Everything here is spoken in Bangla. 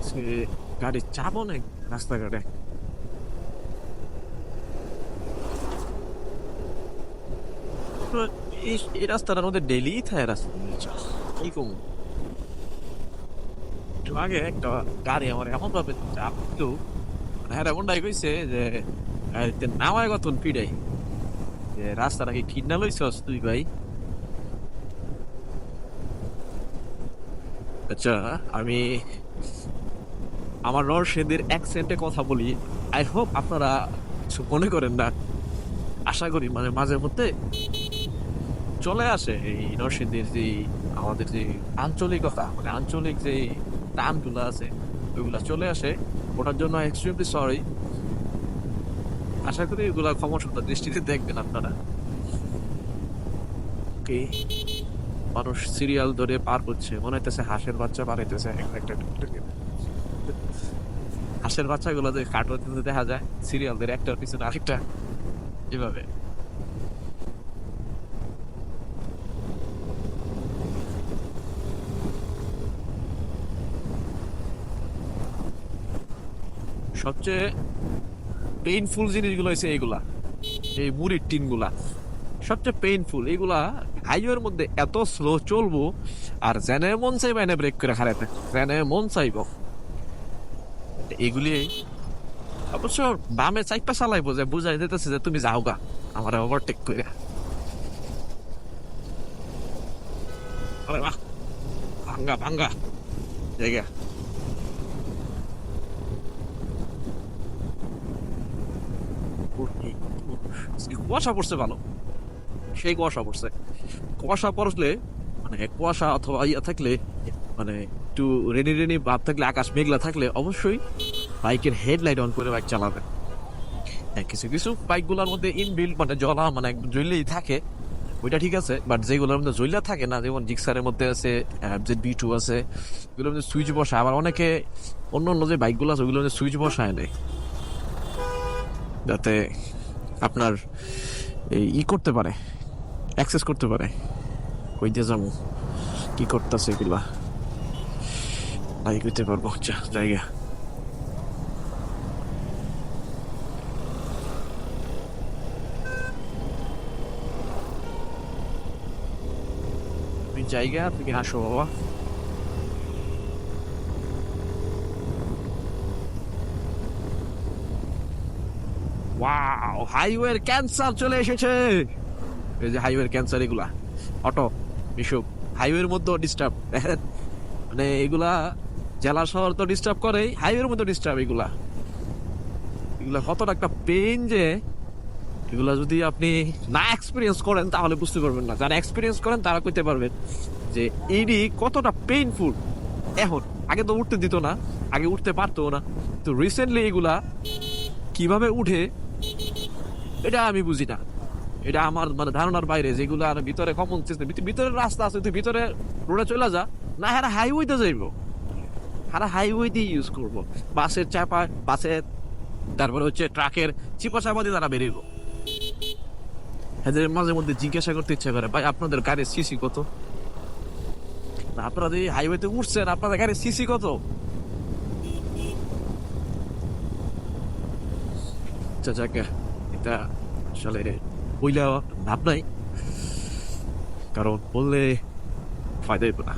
সে গাড়ির চাপ অনেক রাস্তাঘাটে। তো এই রাস্তাটার মধ্যে ডেলি থাকে রাস্তা কি কম। একটু আগে একটা গাড়ি আমার এমন ভাবে চাপ দিল, হ্যাঁ এমনটাই কইছে যে নামায় কতক্ষণ পিড়াই যে রাস্তাটা কি কিনা লইছস তুই ভাই। আচ্ছা, আমি আমার নরসিংদীর অ্যাকসেন্টে কথা বলি। আই হোপ আপনারা কিছু মনে করেন না। আশা করি মানে মাঝে মধ্যে চলে আসে এই নরসিংদীর যে আমাদের যে আঞ্চলিকতা, মানে আঞ্চলিক যে টানগুলো আছে ওইগুলা চলে আসে। ওটার জন্য এক্সট্রিমলি সরি। আশা করি এগুলা ক্ষমা দৃষ্টিতে দেখবেন আপনারা। ওকে, মানুষ সিরিয়াল ধরে পার করছে, মনে হইতেছে হাঁসের বাচ্চা পার হইতেছে একটা একটা। হাঁসের বাচ্চাগুলো যে কার্টুন দেখা যায় সিরিয়ালদের একটার পিছনে আরেকটা এভাবে। সবচেয়ে পেইনফুল জিনিসগুলো হচ্ছে এইগুলা, এই মুড়ির টিন গুলা সবচেয়ে পেইনফুল। এইগুলা হাইওয়ের মধ্যে এত স্লো চলবো, আর জেনে মন চাইবে এনে ব্রেক করে খারাপ, জেনে মন চাইব এগুলি। অবশ্য বামে চাইপা চালাইবো যে বুঝাই দিতেছে যে তুমি যাও গা, আমার ওভারটেক করে। আরে বাহ, ভাঙ্গা ভাঙ্গা জায়গা। কুয়াশা পড়ছে ভালো, সেই কুয়াশা পড়ছে। কুয়াশা পড়লে মানে কুয়াশা অথবা ইয়া থাকলে, মানে একটু রেনি রেনি ভাব থাকলে, আকাশ মেঘলা থাকলে অবশ্যই বাইকের হেডলাইট অন করে বাইক চালাবেন। হ্যাঁ, কিছু কিছু বাইক গুলার মধ্যে ইনবিল্ট মানে জ্বলা মানে একদম জ্বললেই থাকে, ওইটা ঠিক আছে। বাট যেগুলোর মধ্যে জ্বলা থাকে না, যেমন জিক্সারের মধ্যে আছে, বি টু আছে, এগুলোর মধ্যে সুইচ বসায়। আবার অনেকে অন্য অন্য যে বাইকগুলো আছে ওগুলোর মধ্যে সুইচ বসায় নেই, যাতে আপনার এই করতে পারে, অ্যাক্সেস করতে পারে কই দিয়ে যাবো কি করতেছে এগুলা, তাই করতে পারবো জায়গা। তুমি জায়গা, তুমি হাসো বাবা। ওয়াও, হাইওয়ের ক্যান্সার চলে এসেছে। এই যে হাইওয়ের ক্যান্সার এগুলা অটো এসব হাইওয়ের মধ্যে ডিস্টার্ব। মানে এগুলা জেলা শহর তো ডিস্টার্ব করে, হাইওয়ের মধ্যে ডিস্টার্ব এগুলা। এগুলা কতটা একটা পেইন যে এগুলা যদি আপনি না এক্সপিরিয়েন্স করেন তাহলে বুঝতে পারবেন না। যারা এক্সপিরিয়েন্স করেন তারা কইতে পারবেন যে এইটি কতটা পেইনফুল। এখন আগে তো উঠতে দিত না, আগে উঠতে পারতো না, তো রিসেন্টলি এগুলা কিভাবে উঠে এটা আমি বুঝি না। এটা আমার মানে ধারণার বাইরে। যেগুলো আর ভিতরে কমন সিস্টেম, ভিতরে রাস্তা আছে, তুই ভিতরে রোডে চলে যা না, হ্যাঁ হাইওয়েতে যাইব, হ্যাঁ হাইওয়ে দিয়ে ইউজ করবো। বাসের চাপা, বাসের তারপরে হচ্ছে ট্রাকের চিপা চাপা দিয়ে তারা বেরোবো। এদের মাঝে মধ্যে জিজ্ঞাসা করতে ইচ্ছা করে, ভাই আপনাদের গাড়ির সিসি কত? না, আপনারা যদি হাইওয়েতে উঠছেন আপনাদের গাড়ির সিসি কত? আচ্ছা যাকে, এটা আসলে বইলা লাভ নাই, কারণ বললে ফায়দা হইব না।